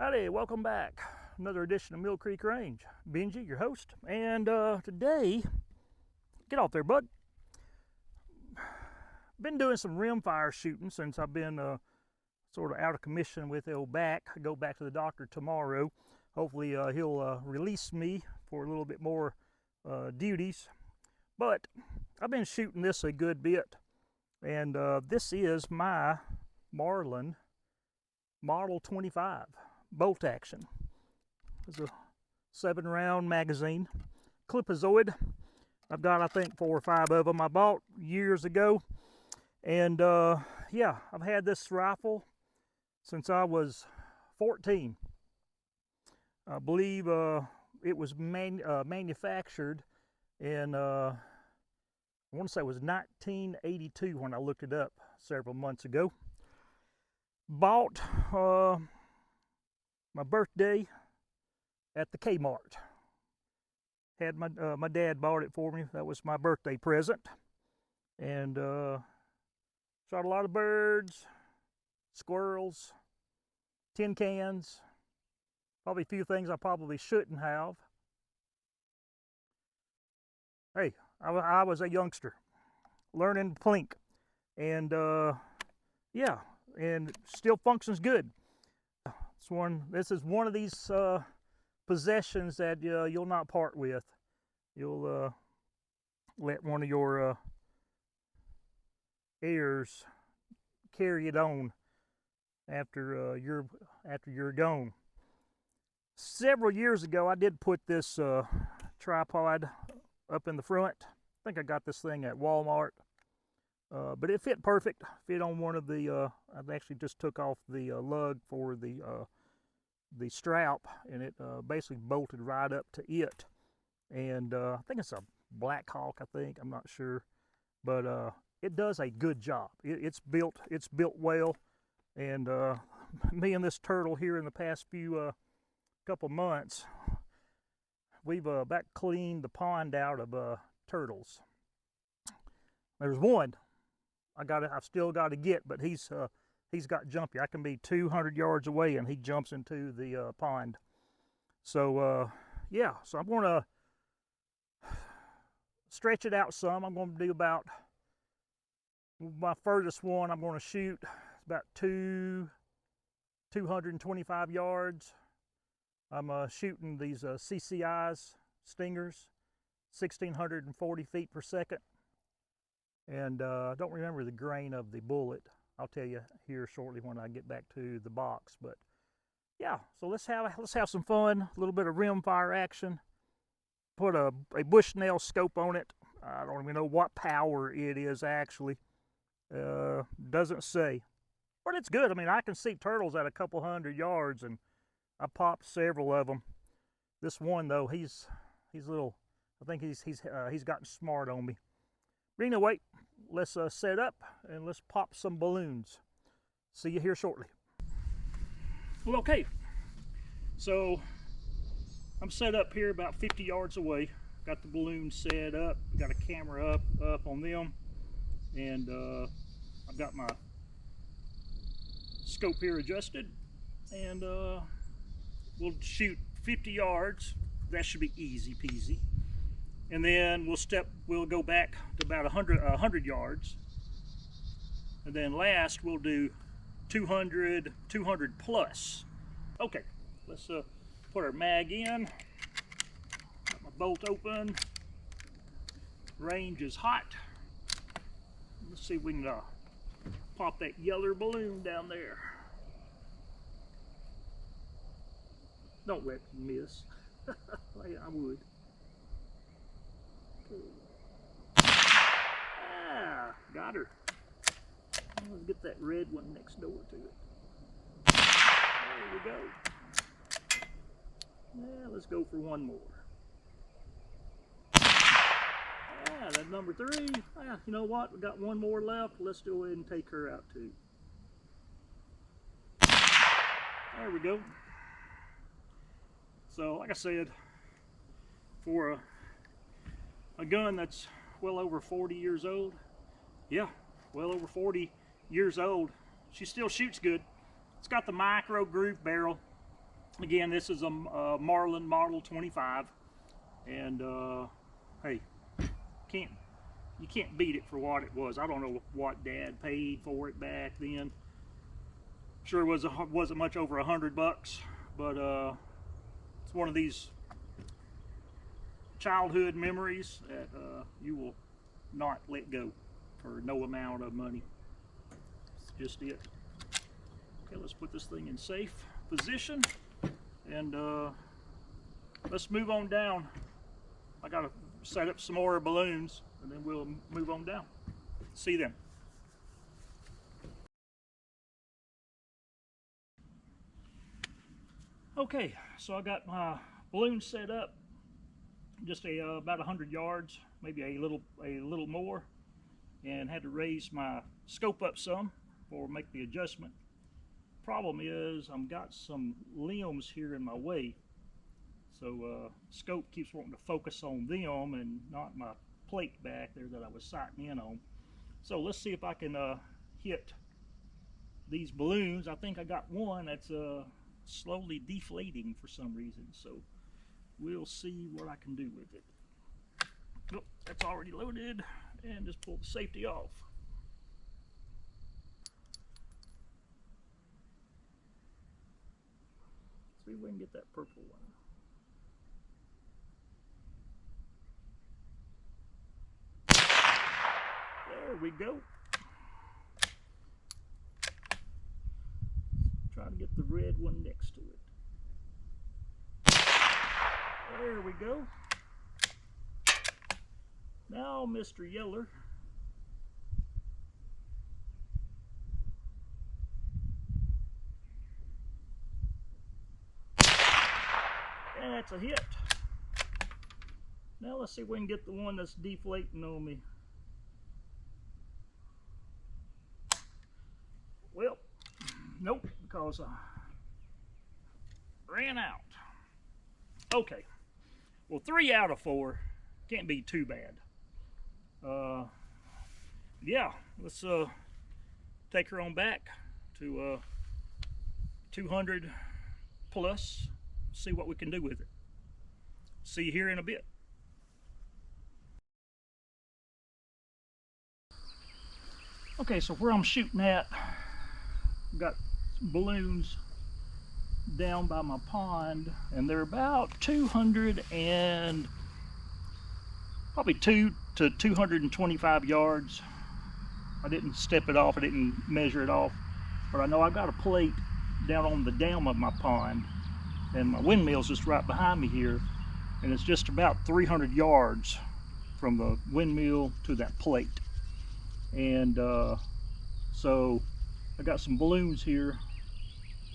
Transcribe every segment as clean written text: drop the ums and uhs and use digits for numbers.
Howdy, welcome back. Another edition of Mill Creek Range. Benji, your host, and today, get off there, bud. Been doing some rimfire shooting since I've been sort of out of commission with the old back. I go back to the doctor tomorrow. Hopefully he'll release me for a little bit more duties. But I've been shooting this a good bit, and this is my Marlin Model 25 bolt action. It's a 7-round magazine, clipazoid. I've got, I think, 4 or 5 of them I bought years ago, and yeah, I've had this rifle since I was 14. I believe it was manufactured in I want to say it was 1982 when I looked it up several months ago. Bought my birthday at the Kmart. Had my dad bought it for me. That was my birthday present. And shot a lot of birds, squirrels, tin cans, probably a few things I probably shouldn't have. Hey, I was a youngster learning to plink, and yeah, and still functions good. This is one of these possessions that you'll not part with. You'll let one of your heirs carry it on after you're gone. Several years ago, I did put this tripod up in the front. I think I got this thing at Walmart, but it fit perfect. Fit on one of the. I actually just took off the lug for the strap, and it basically bolted right up to it. And I think it's a Black Hawk. I think, I'm not sure, but it does a good job. It's built well, and me and this turtle here in the past few couple months, we've about cleaned the pond out of turtles. There's one I've still got to get, but he's got jumpy. I can be 200 yards away and he jumps into the pond. So yeah, so I'm going to stretch it out some. I'm going to do about, my furthest one I'm going to shoot about 225 yards. I'm shooting these CCI Stingers, 1,640 feet per second. And I don't remember the grain of the bullet. I'll tell you here shortly when I get back to the box. But yeah, so let's have some fun. A little bit of rimfire action. Put a Bushnell scope on it. I don't even know what power it is actually. Doesn't say, but it's good. I mean, I can see turtles at a couple hundred yards, and I popped several of them. This one though, he's little. I think he's gotten smart on me. But anyway, let's set up and let's pop some balloons. See you here shortly. Well, okay. So I'm set up here about 50 yards away. Got the balloons set up. Got a camera up on them, and I've got my scope here adjusted, and we'll shoot 50 yards. That should be easy peasy. And then we'll go back to about 100 yards. And then last we'll do 200 plus. Okay, let's put our mag in. Got my bolt open. Range is hot. Let's see if we can pop that yeller balloon down there. Don't let me miss. I would. Ah, got her. Let's get that red one next door to it. There we go. Yeah, let's go for one more. Yeah, that's number 3. Ah, you know what? We got one more left. Let's go ahead and take her out too. There we go. So, like I said, for a gun that's well over 40 years old, yeah, well over 40 years old, she still shoots good. It's got the micro groove barrel. Again, this is a Marlin Model 25, and hey, you can't beat it for what it was. I don't know what Dad paid for it back then. Sure wasn't much over $100, but it's one of these childhood memories that you will not let go for no amount of money. It's just it. Okay, let's put this thing in safe position, and let's move on down. I gotta set up some more balloons, and then we'll move on down. See them. Okay, so I got my balloons set up, just about 100 yards, maybe a little more, and had to raise my scope up some or make the adjustment. Problem is, I've got some limbs here in my way, so scope keeps wanting to focus on them and not my plate back there that I was sighting in on. So let's see if I can hit these balloons. I think I got one that's slowly deflating for some reason, so we'll see what I can do with it. Oh, that's already loaded, and just pull the safety off. See if we can get that purple one. There we go. Try to get the red one next to it. There we go. Now, Mr. Yeller. That's a hit. Now let's see if we can get the one that's deflating on me. Well, nope, because I ran out. Okay, well, 3 out of 4 can't be too bad. Yeah, let's take her on back to 200 plus, see what we can do with it. See you here in a bit. Okay, so where I'm shooting at, I've got balloons down by my pond, and they're about 200 and probably 2 to 225 yards. I didn't step it off, I didn't measure it off, but I know I've got a plate down on the dam of my pond, and my windmill's just right behind me here, and it's just about 300 yards from the windmill to that plate. And so I got some balloons here,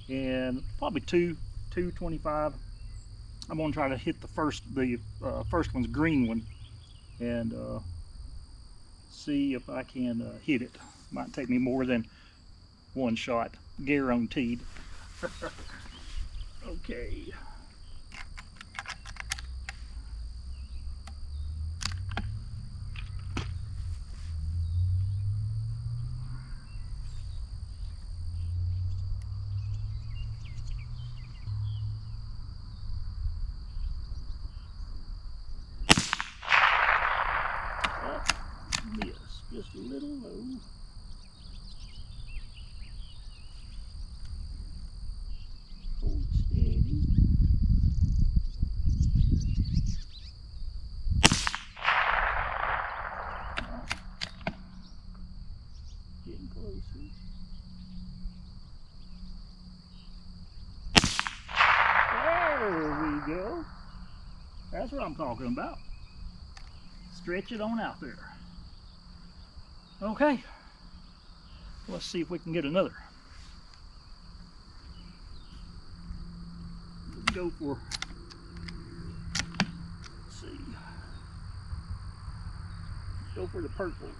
and probably 225. I'm gonna try to hit the first one's green one, and see if I can hit it. Might take me more than one shot, guaranteed. Okay. Just a little low. Hold steady. Getting closer. There we go. That's what I'm talking about. Stretch it on out there. Okay, let's see if we can get another. Let's go for, let's see, let's go for the purple one.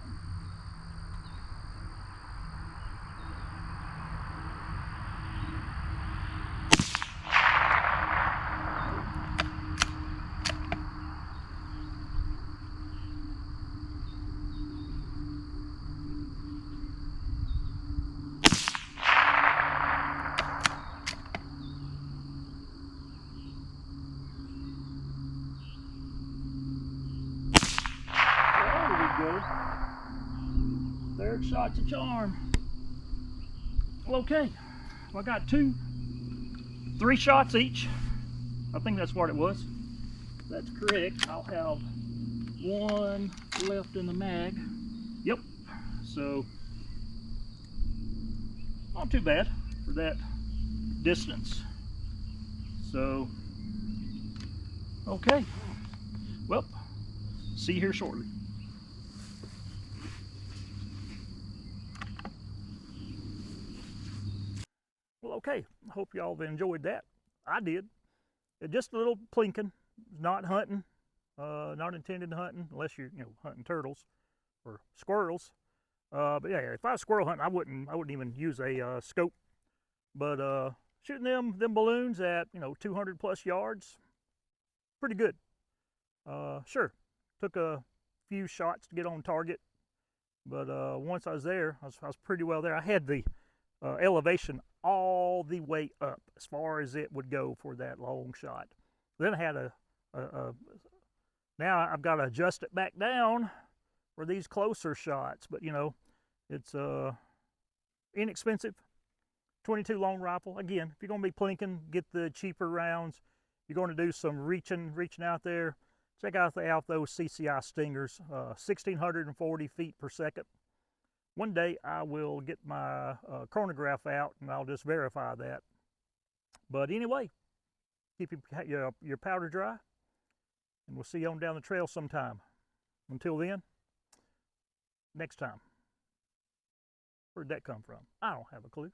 Third shot's a charm. Well, okay. Well, I got 3 shots each. I think that's what it was. That's correct. I'll have 1 left in the mag. Yep. So, not too bad for that distance. So, okay. Well, see you here shortly. Well, okay. I hope y'all have enjoyed that. I did. Just a little plinking. Not hunting. Not intended hunting unless you're hunting turtles or squirrels. But yeah, if I was squirrel hunting, I wouldn't even use a scope. But shooting them balloons at 200 plus yards, pretty good. Sure, took a few shots to get on target, but once I was there, I was pretty well there. I had the elevation all the way up as far as it would go for that long shot. Then I had now I've got to adjust it back down for these closer shots, but it's inexpensive 22 long rifle. Again, if you're going to be plinking, get the cheaper rounds. You're going to do some reaching out there, check out those CCI Stingers, 1640 feet per second. One day I will get my chronograph out and I'll just verify that. But anyway, keep your powder dry, and we'll see you on down the trail sometime. Until then, next time. Where'd that come from? I don't have a clue.